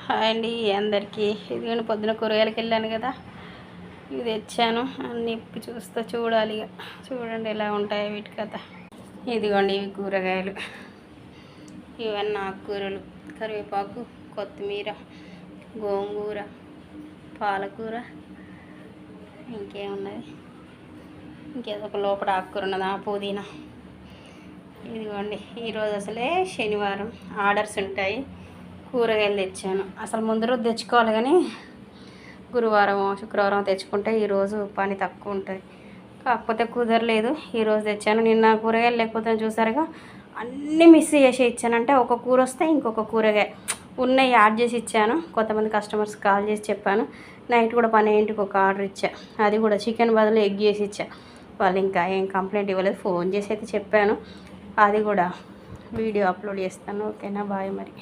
Hi అండి అందరికీ. ఇదిగోండి పొద్దున కూరగాయలకి వెళ్ళాను కదా, ఇవి తెచ్చాను. అన్నీ ఇప్పి చూడాలి ఇక. చూడండి ఎలా ఉంటాయో వీటి కథ. ఇదిగోండి ఇవి కూరగాయలు, ఇవన్నీ ఆకుకూరలు, కరివేపాకు, కొత్తిమీర, గోంగూర, పాలకూర, ఇంకేమున్నది, ఇంకేదో ఒక లోపల ఆకుకూర ఉన్నది, పుదీనా. ఇదిగోండి ఈరోజు అసలే శనివారం, ఆర్డర్స్ ఉంటాయి. కూరగాయలు తెచ్చాను. అసలు ముందు రోజు తెచ్చుకోవాలి కానీ గురువారం శుక్రవారం తెచ్చుకుంటే ఈరోజు పని తక్కువ ఉంటుంది. కాకపోతే కుదరలేదు, ఈరోజు తెచ్చాను. నిన్న కూరగాయలు లేకపోతే చూసారుగా, అన్నీ మిస్ చేసి ఇచ్చానంటే ఒక కూర వస్తే ఇంకొక కూరగాయ ఉన్నాయి యాడ్ చేసి ఇచ్చాను. కొంతమంది కస్టమర్స్ కాల్ చేసి చెప్పాను. నైట్ కూడా 12ంటికి ఒక ఆర్డర్ ఇచ్చా, అది కూడా చికెన్ బదులు ఎగ్ చేసి ఇచ్చా. వాళ్ళు ఇంకా ఏం కంప్లైంట్ ఇవ్వలేదు. ఫోన్ చేసి అయితే చెప్పాను, అది కూడా వీడియో అప్లోడ్ చేస్తాను. ఓకేనా, బాయ్ మరి.